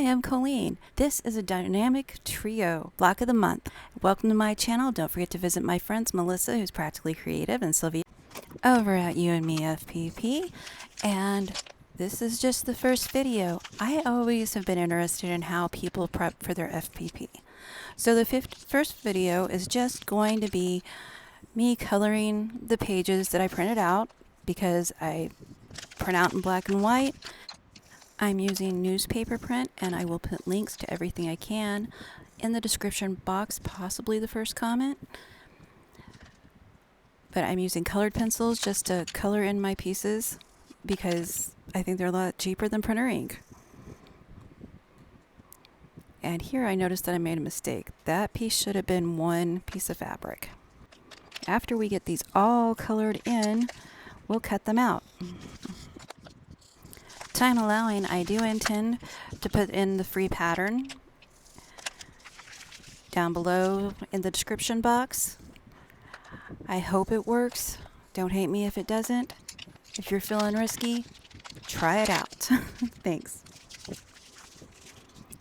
Hi, I'm Coleen. This is a dynamic trio block of the month. Welcome to my channel. Don't forget to visit my friends Melissa, who's practically creative, and Sylvia over at You and Me FPP. And this is just the first video. I always have been interested in how people prep for their FPP. So the first video is just going to be me coloring the pages that I printed out because I print out in black and white. I'm using newspaper print, and I will put links to everything I can in the description box, possibly the first comment. But I'm using colored pencils just to color in my pieces because I think they're a lot cheaper than printer ink. And here I noticed that I made a mistake. That piece should have been one piece of fabric. After we get these all colored in, we'll cut them out. Time allowing, I do intend to put in the free pattern down below in the description box. I hope it works. Don't hate me if it doesn't. If you're feeling risky, try it out. Thanks.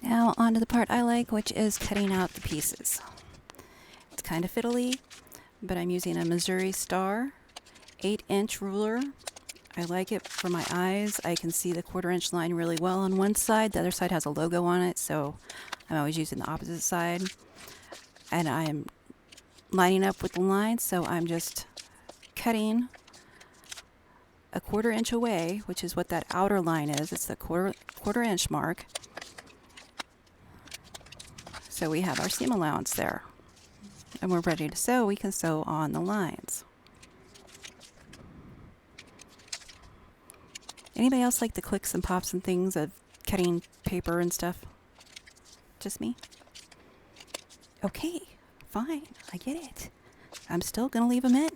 Now on to the part I like, which is cutting out the pieces. It's kind of fiddly, but I'm using a Missouri Star 8-inch ruler. I like it for my eyes. I can see the 1/4-inch line really well on one side. The other side has a logo on it, so I'm always using the opposite side. And I'm lining up with the line, so I'm just cutting a 1/4-inch away, which is what that outer line is. It's the quarter-inch mark. So we have our seam allowance there. And we're ready to sew. We can sew on the lines. Anybody else like the clicks and pops and things of cutting paper and stuff? Just me? Okay, fine, I get it. I'm still gonna leave them in.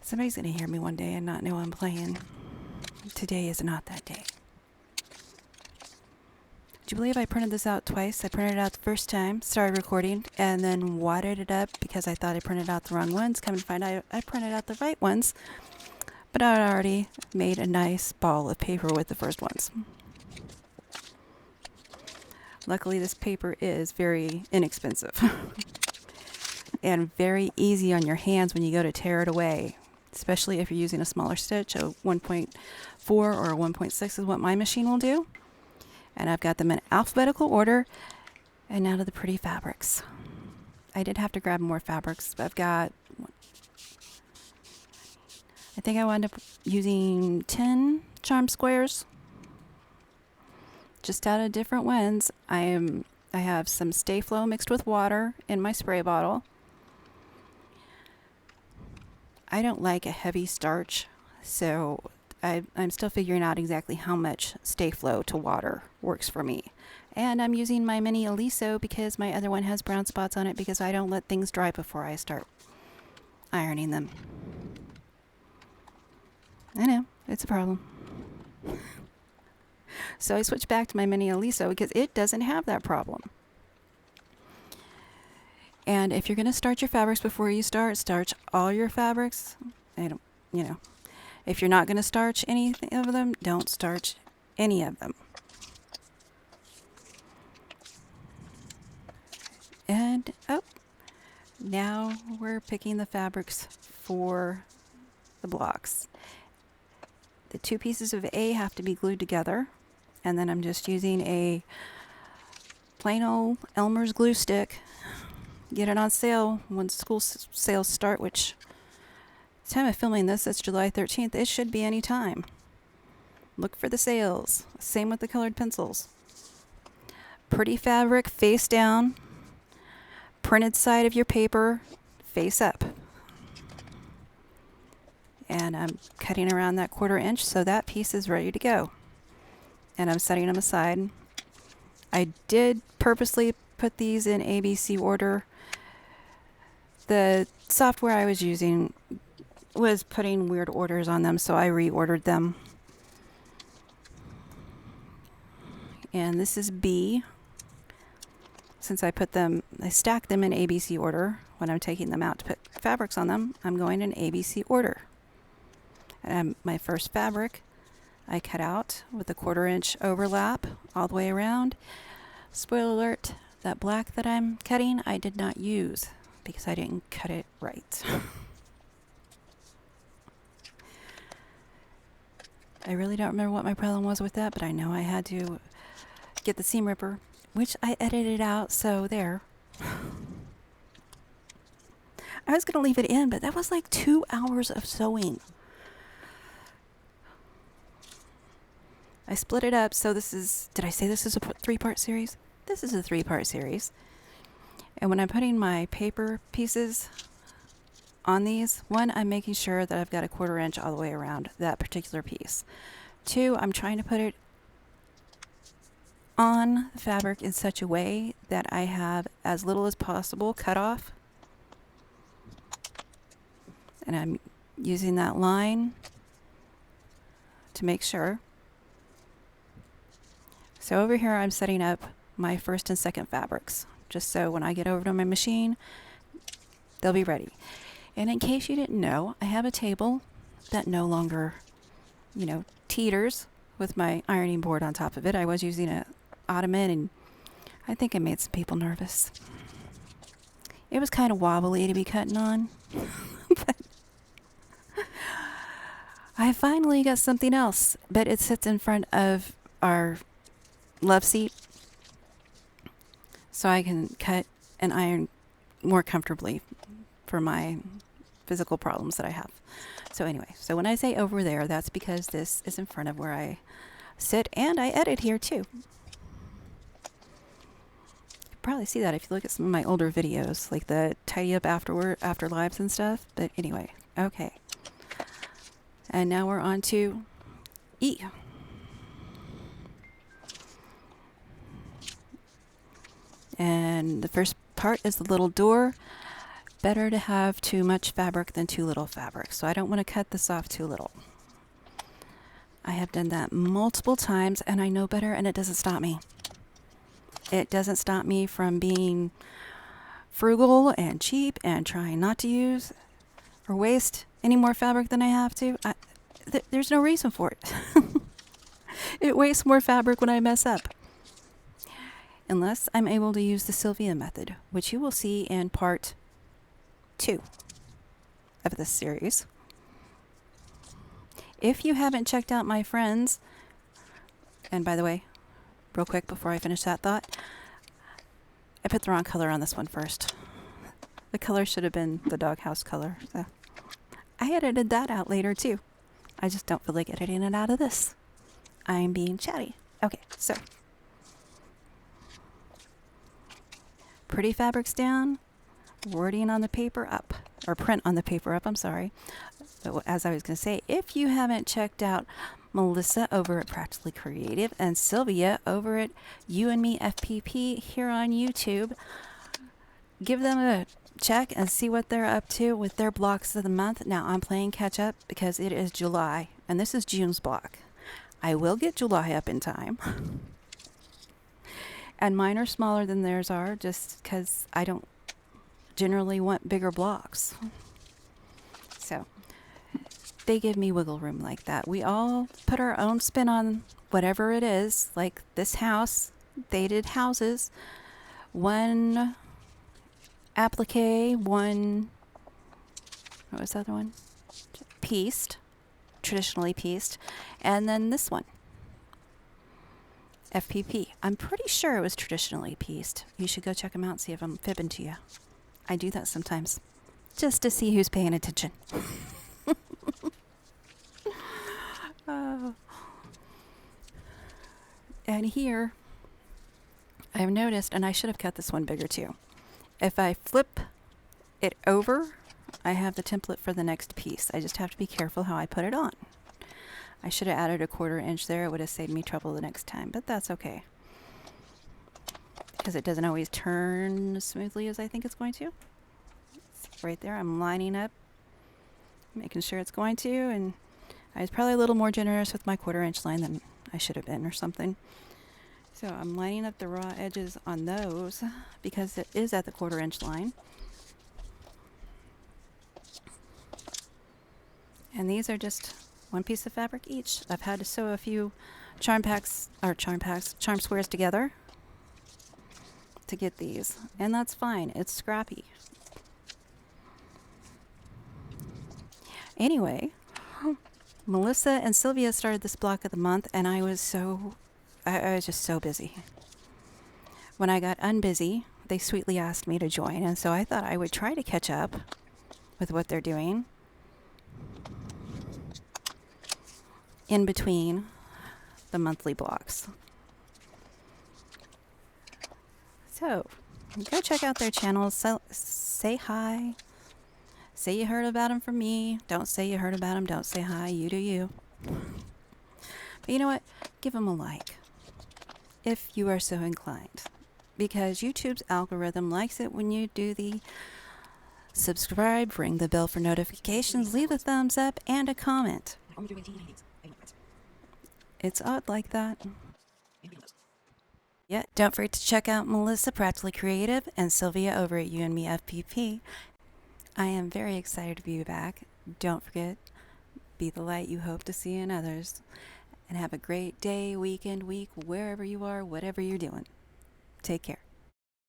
Somebody's gonna hear me one day and not know I'm playing. Today is not that day. Do you believe I printed this out twice? I printed it out the first time, started recording, and then wadded it up because I thought I printed out the wrong ones. Come to find out I printed out the right ones, but I had already made a nice ball of paper with the first ones. Luckily, this paper is very inexpensive and very easy on your hands when you go to tear it away, especially if you're using a smaller stitch. A 1.4 or a 1.6 is what my machine will do. And I've got them in alphabetical order. And now to the pretty fabrics. I did have to grab more fabrics, but I've got, I think I wound up using 10 charm squares. Just out of different ones. I have some Stay Flow mixed with water in my spray bottle. I don't like a heavy starch, so I'm still figuring out exactly how much Stay Flow to water works for me. And I'm using my mini Aliso because my other one has brown spots on it because I don't let things dry before I start ironing them. I know, it's a problem. So I switched back to my mini Aliso because it doesn't have that problem. And if you're going to starch your fabrics before you starch all your fabrics. If you're not going to starch any of them, don't starch any of them. And, now we're picking the fabrics for the blocks. The two pieces of A have to be glued together. And then I'm just using a plain old Elmer's glue stick. Get it on sale when school sales start, which time of filming this, it's July 13th. It should be any time. Look for the sales. Same with the colored pencils. Pretty fabric face down. Printed side of your paper face up. And I'm cutting around that 1/4-inch so that piece is ready to go. And I'm setting them aside. I did purposely put these in ABC order. The software I was using was putting weird orders on them, so I reordered them. And this is B. Since I stacked them in ABC order, when I'm taking them out to put fabrics on them, I'm going in ABC order. My first fabric I cut out with a 1/4 inch overlap all the way around. Spoiler alert, that black that I'm cutting I did not use because I didn't cut it right. I really don't remember what my problem was with that, but I know I had to get the seam ripper, which I edited out, so there. I was going to leave it in, but that was like 2 hours of sewing. I split it up, so this is, did I say this is a 3-part series? This is a 3-part series. And when I'm putting my paper pieces on these, 1, I'm making sure that I've got a 1/4 inch all the way around that particular piece. 2, I'm trying to put it on the fabric in such a way that I have as little as possible cut off. And I'm using that line to make sure. So over here I'm setting up my 1st and 2nd fabrics, just so when I get over to my machine, they'll be ready. And in case you didn't know, I have a table that no longer, teeters with my ironing board on top of it. I was using an ottoman, and I think I made some people nervous. It was kind of wobbly to be cutting on. But I finally got something else, but it sits in front of our love seat, so I can cut and iron more comfortably for my physical problems that I have. So anyway, so when I say over there, that's because this is in front of where I sit, and I edit here too. You can probably see that if you look at some of my older videos, like the tidy up after lives and stuff. But anyway, okay. And now we're on to E. And the first part is the little door. Better to have too much fabric than too little fabric. So I don't want to cut this off too little. I have done that multiple times, and I know better, and it doesn't stop me. It doesn't stop me from being frugal and cheap and trying not to use or waste any more fabric than I have to. There's no reason for it. It wastes more fabric when I mess up. Unless I'm able to use the Sylvia method, which you will see in part 2 of this series. If you haven't checked out my friends, and by the way, real quick before I finish that thought, I put the wrong color on this one first. The color should have been the doghouse color. So I edited that out later too. I just don't feel like editing it out of this. I'm being chatty. Okay, so pretty fabrics down, wording on the paper up, or print on the paper up, I'm sorry. But as I was going to say, if you haven't checked out Melissa over at Practically Creative and Sylvia over at You and Me FPP here on YouTube, give them a check and see what they're up to with their blocks of the month. Now I'm playing catch up because it is July and this is June's block. I will get July up in time. And mine are smaller than theirs are just because I don't generally want bigger blocks. So they give me wiggle room like that. We all put our own spin on whatever it is. Like this house, they did houses. One applique, one, what was the other one? Pieced, traditionally pieced. And then this one. FPP. I'm pretty sure it was traditionally pieced. You should go check them out and see if I'm fibbing to you. I do that sometimes, just to see who's paying attention. And here, I've noticed, and I should have cut this one bigger too. If I flip it over, I have the template for the next piece. I just have to be careful how I put it on. I should have added a 1/4 inch there. It would have saved me trouble the next time, but that's okay. Because it doesn't always turn as smoothly as I think it's going to. Right there, I'm lining up, making sure it's going to, and I was probably a little more generous with my 1/4 inch line than I should have been or something. So I'm lining up the raw edges on those because it is at the 1/4 inch line. And these are just one piece of fabric each. I've had to sew a few charm squares together to get these, and that's fine. It's scrappy. Anyway, Melissa and Sylvia started this block of the month, and I was just so busy. When I got unbusy, they sweetly asked me to join, and so I thought I would try to catch up with what they're doing in between the monthly blocks. So, go check out their channels, say hi, say you heard about them from me, don't say you heard about them, don't say hi, you do you. But you know what? Give them a like, if you are so inclined, because YouTube's algorithm likes it when you do the subscribe, ring the bell for notifications, leave a thumbs up, and a comment. It's odd like that. Yeah, don't forget to check out Melissa, Practically Creative, and Sylvia over at You and Me FPP. I am very excited to be back. Don't forget, be the light you hope to see in others. And have a great day, weekend, week, wherever you are, whatever you're doing. Take care.